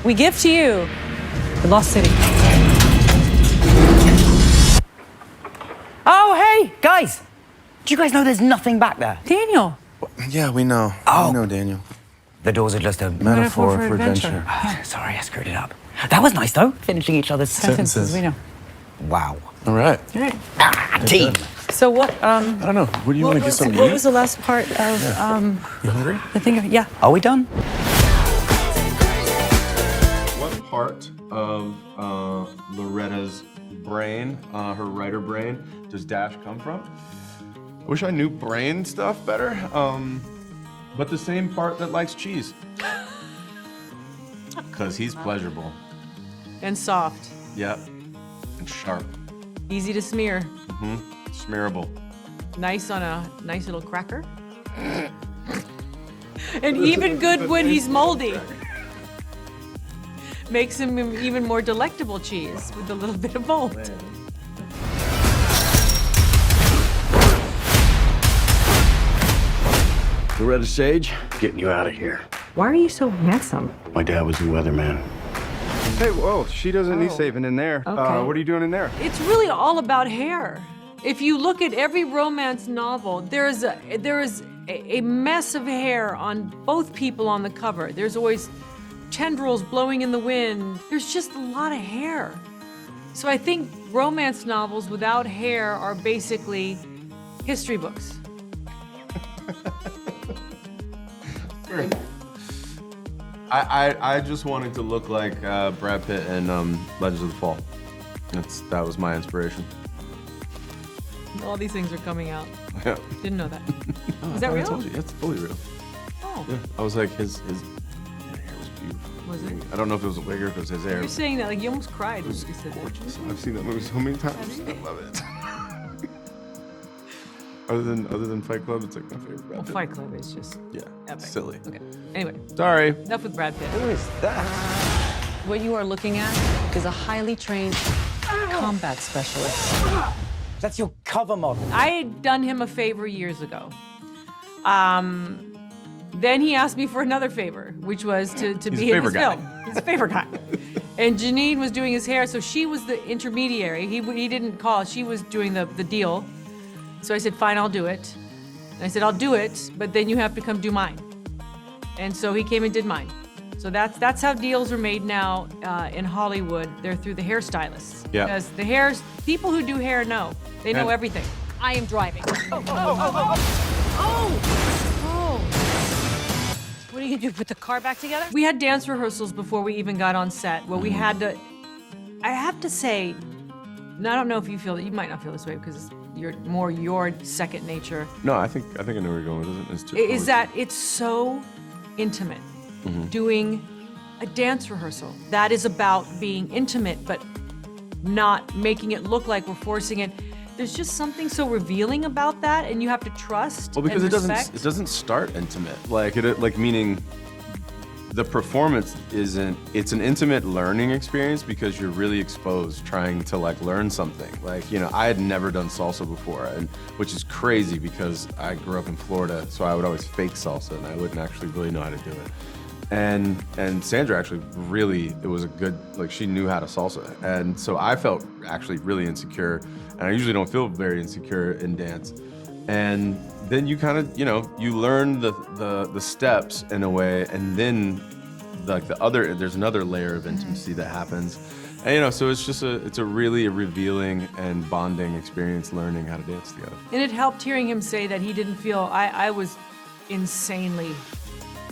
we give to you the Lost City. Oh, hey, guys! Do you guys know there's nothing back there? Daniel. Yeah, we know. Oh. We know, Daniel. The doors are just a Metaphor for adventure. Sorry, I screwed it up. That was nice, though, finishing each other's Sentences, we know. Wow. All right. All right. Team. So what, I don't know. What do you want to get something to what eat? was the last part of, You hungry? the thing of, yeah. Are we done? What part of Loretta's brain, her writer brain, does Dash come from? I wish I knew brain stuff better. But the same part that likes cheese. Because he's pleasurable. And soft. Yep. And sharp. Easy to smear. Smearable. Nice on a nice little cracker. And even good when he's moldy. Makes him even more delectable cheese with a little bit of mold. Loretta Sage, getting you out of here. Why are you so handsome? My dad was a weatherman. Hey, whoa, she doesn't need saving in there. Okay. What are you doing in there? It's really all about hair. If you look at every romance novel, there is a mess of hair on both people on the cover. There's always tendrils blowing in the wind. There's just a lot of hair. So I think romance novels without hair are basically history books. I just wanted to look like Brad Pitt in Legends of the Fall. That was my inspiration. All these things are coming out. Yeah. Didn't know that. Is that I real? told you, it's fully real. Oh, Yeah. I was like, his hair was beautiful. was it? I don't know if it was a wig or if it was his hair. You're saying that like you almost cried when you said that. Gorgeous. I've seen that movie so many times. I love it. other than Fight Club, it's like my favorite Brad Well, Pitt. Fight Club is just Yeah. epic. Silly. Okay. Anyway, Sorry. enough with Brad Pitt. Who is that? What you are looking at is a highly trained combat specialist. That's your cover model. I had done him a favor years ago. Then he asked me for another favor, which was to He's be a in his favor guy. film. He's a favor guy. And Janine was doing his hair, so she was the intermediary. He didn't call, she was doing the deal. So I said, fine, I'll do it. And I said, I'll do it, but then you have to come do mine. And so he came and did mine. So that's how deals are made now in Hollywood. They're through the hairstylists. Yeah. Because people who do hair know. They know And- everything. I am driving. Oh! What are you gonna do, put the car back together? We had dance rehearsals before we even got on set, where we had to, I have to say, and I don't know if you feel that, you might not feel this way because you're more your second nature, No, I think I know where you're going with it. It's too is that it's so intimate doing a dance rehearsal. That is about being intimate, but not making it look like we're forcing it. There's just something so revealing about that, and you have to trust Well, because and it respect. doesn't start intimate. Like meaning the performance isn't, it's an intimate learning experience because you're really exposed trying to like learn something. Like, you know, I had never done salsa before, and which is crazy because I grew up in Florida, so I would always fake salsa and I wouldn't actually really know how to do it. And Sandra actually really, it was a good, like she knew how to salsa. And so I felt actually really insecure, and I usually don't feel very insecure in dance. And then you kind of, you know, you learn the steps in a way, and then like there's another layer of intimacy that happens. And you know, so it's a really revealing and bonding experience learning how to dance together. And it helped hearing him say that he didn't feel, I was insanely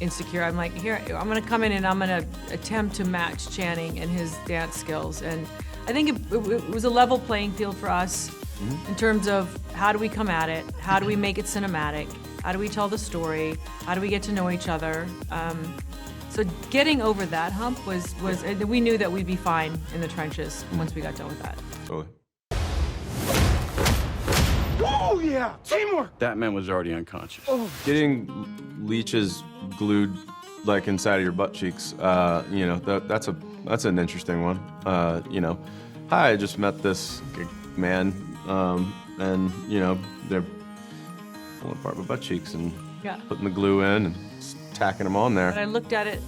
insecure. I'm like, here, I'm gonna come in and I'm gonna attempt to match Channing and his dance skills. And I think it was a level playing field for us in terms of how do we come at it? How do we make it cinematic? How do we tell the story? How do we get to know each other? So getting over that hump was we knew that we'd be fine in the trenches once we got done with that. Totally. Oh, yeah, teamwork! That man was already unconscious. Getting leeches glued like inside of your butt cheeks, you know, that's an interesting one. You know, hi, I just met this man, and you know, they're pulling apart my butt cheeks and Yeah. putting the glue in and tacking them on But there. I looked at it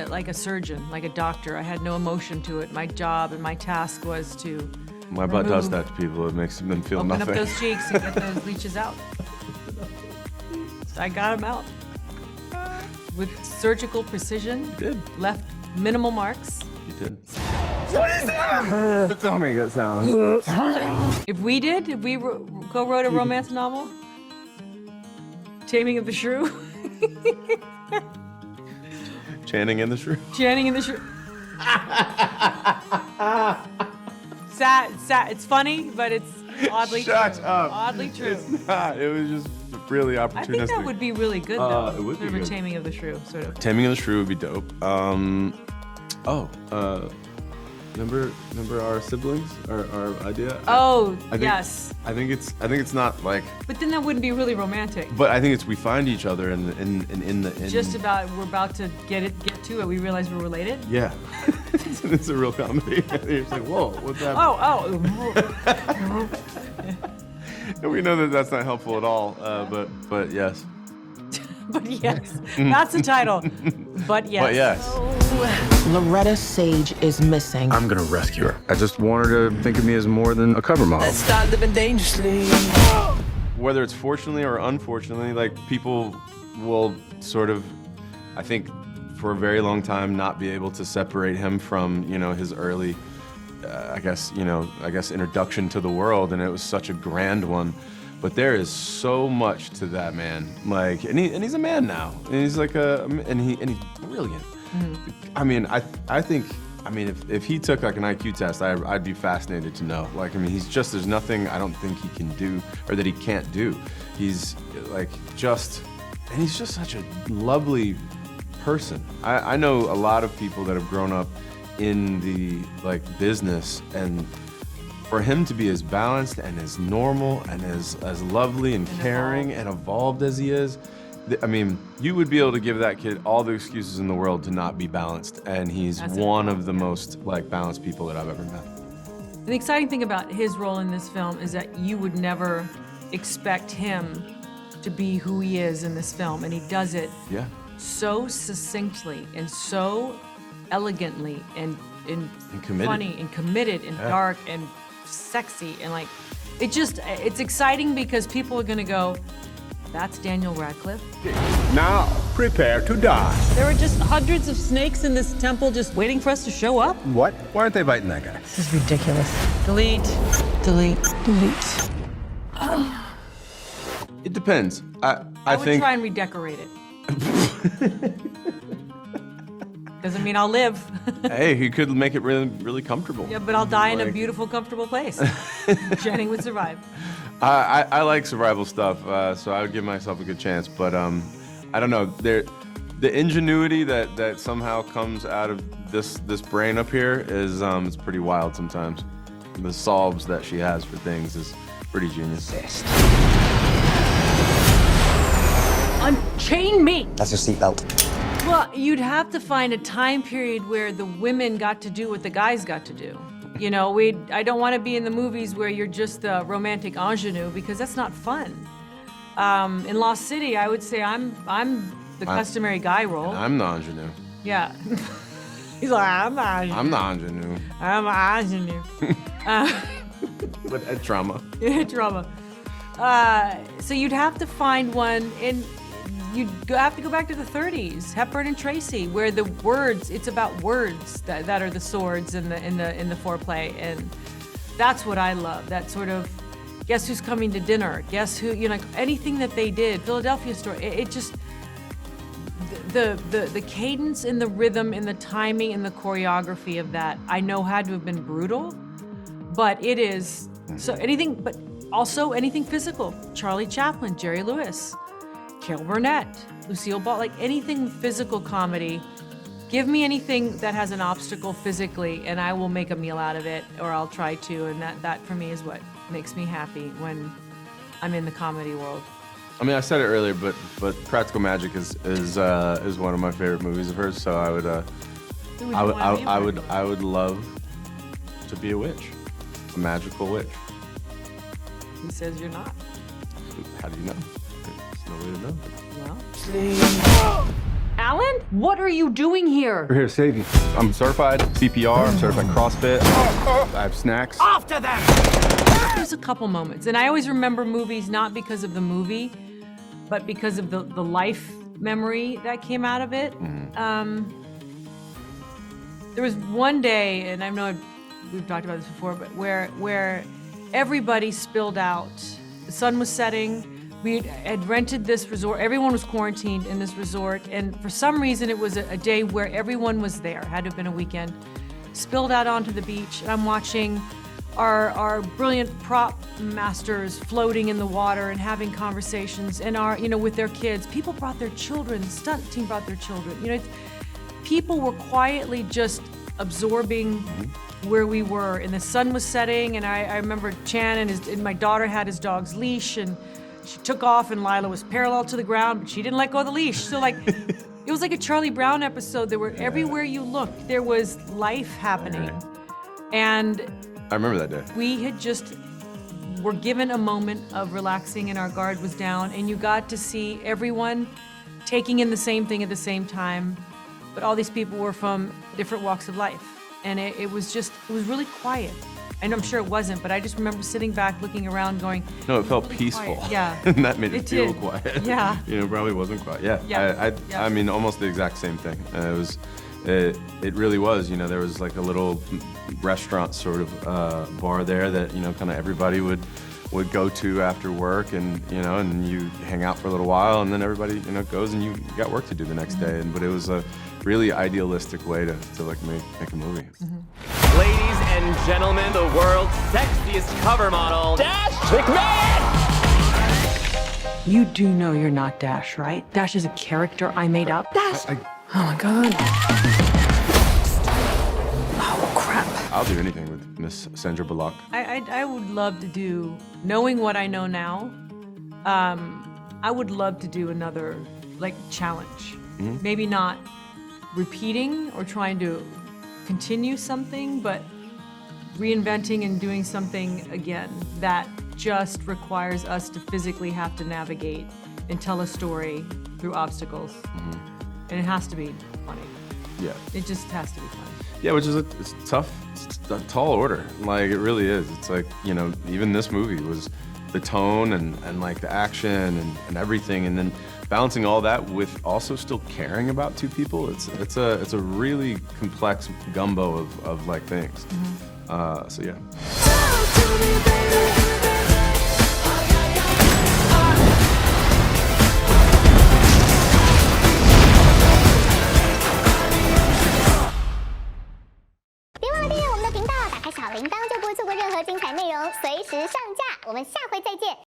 like a surgeon, like a doctor. I had no emotion to it. My job and my task was to My butt does remove- that to people. It makes them feel open nothing. up those cheeks and get those leeches out. So I got them out with surgical precision. You did. Left minimal marks. You did. Tell me good sound. If we co-wrote a romance novel, Taming of the Shrew, Channing in the shrew. Channing in the Shrew. Sad. It's funny, but it's oddly Shut true. up. Oddly true. It's not. It was just really opportunistic. I think that would be really good, though. It would be sort of a good. Taming of the Shrew, sort of. Taming of the Shrew would be dope. Remember our siblings? Our idea? Oh, I think, yes. I think it's not like, But then that wouldn't be really romantic. but I think it's we find each other in Just about, we're about to get to it. We realize we're related. Yeah. It's a real comedy. You're just like, whoa, what's happening? Oh. And we know that that's not helpful at all. But yes. But yes, that's the title. But yes. But yes. Loretta Sage is missing. I'm gonna rescue her. I just want her to think of me as more than a cover model. Start living dangerously. Whether it's fortunately or unfortunately, like people will sort of, I think, for a very long time, not be able to separate him from, his early, I guess, introduction to the world, and it was such a grand one. But there is so much to that man, like, and he's a man now, and he's like and he's brilliant. I mean, I think, if he took like an IQ test, I'd be fascinated to know. Like, there's nothing I don't think he can do or that he can't do. He's like and he's just such a lovely person. I know a lot of people that have grown up in the business, and for him to be as balanced and as normal and as lovely and caring and evolved as he is, you would be able to give that kid all the excuses in the world to not be balanced, and he's one of the most balanced people that I've ever met. The exciting thing about his role in this film is that you would never expect him to be who he is in this film, and he does it so succinctly and so elegantly and committed. funny and committed and dark and sexy, and it's exciting because people are gonna go, that's Daniel Radcliffe. Now, prepare to die. There are just hundreds of snakes in this temple just waiting for us to show up. What? Why aren't they biting that guy? This is ridiculous. Delete. Delete. Delete. It depends. I would think try and redecorate it. Doesn't mean I'll live. hey, he could make it really, really comfortable. Yeah, but I'll die in a Like- beautiful, comfortable place. Channing would survive. I like survival stuff, so I would give myself a good chance. But I don't know. The ingenuity that somehow comes out of this brain up here is it's pretty wild sometimes. The solves that she has for things is pretty genius. Unchain me! That's your seatbelt. Well, you'd have to find a time period where the women got to do what the guys got to do. I don't want to be in the movies where you're just the romantic ingenue, because that's not fun. In Lost City, I would say I'm the customary guy role. I'm the ingenue. Yeah. He's like, I'm the ingenue. I'm the ingenue. I'm an ingenue. But trauma. Drama. So you'd have to find one, and you'd have to go back to the 30s, Hepburn and Tracy, where it's about words that are the swords in the foreplay, and that's what I love. That sort of, guess who's coming to dinner? Guess who? Anything that they did, Philadelphia Story. It just the cadence and the rhythm and the timing and the choreography of that, I know had to have been brutal, but it is so anything, but also anything physical. Charlie Chaplin, Jerry Lewis, Carol Burnett, Lucille Ball, anything physical comedy. Give me anything that has an obstacle physically, and I will make a meal out of it, or I'll try to, and that for me is what makes me happy when I'm in the comedy world. I said it earlier, but Practical Magic is one of my favorite movies of hers. So I would love to be a witch, a magical witch. Who says you're not? How do you know? There's no way to know. Well, Alan? What are you doing here? We're here to save you. I'm certified CPR, I'm certified CrossFit. I have snacks. After them! There's a couple moments, and I always remember movies not because of the movie, but because of the life memory that came out of it. There was one day, and I know we've talked about this before, but where everybody spilled out. The sun was setting. We had rented this resort. Everyone was quarantined in this resort, and for some reason it was a day where everyone was there. Had to have been a weekend. Spilled out onto the beach, and I'm watching our brilliant prop masters floating in the water and having conversations, and with their kids. People brought their children. The stunt team brought their children. People were quietly just absorbing where we were, and the sun was setting, and I remember Chan and my daughter had his dog's leash, and she took off, and Lila was parallel to the ground, but she didn't let go of the leash. So it was like a Charlie Brown episode. There were everywhere you looked, there was life happening. And I remember that day. we had just were given a moment of relaxing, and our guard was down, and you got to see everyone taking in the same thing at the same time, but all these people were from different walks of life. And it was really quiet. And I'm sure it wasn't, but I just remember sitting back, looking around, going, No, it felt really peaceful. quiet. Yeah. And that made it It feel did. quiet. Yeah. It probably wasn't quiet. Yeah. Yeah. I mean, almost the exact same thing. It really was. There was like a little restaurant sort of bar there that kind of everybody would go to after work, and and you hang out for a little while, and then everybody goes, and you got work to do the next day. But it was a really idealistic way to like make a movie. Ladies and gentlemen, the world's sexiest cover model, Dash McMahon! You do know you're not Dash, right? Dash is a character I made up. Dash! Oh my god. Oh crap. I'll do anything with Miss Sandra Bullock. I would love to do, knowing what I know now, I would love to do another challenge. Maybe not repeating or trying to continue something, but reinventing and doing something again that just requires us to physically have to navigate and tell a story through obstacles. And it has to be funny. Yeah. It just has to be funny. Yeah, which is it's tough, it's a tall order. It really is. It's even this movie was the tone and the action and everything, and then balancing all that with also still caring about two people. It's a really complex gumbo of things. So yeah.小铃铛就不会错过任何精彩内容，随时上架。我们下回再见。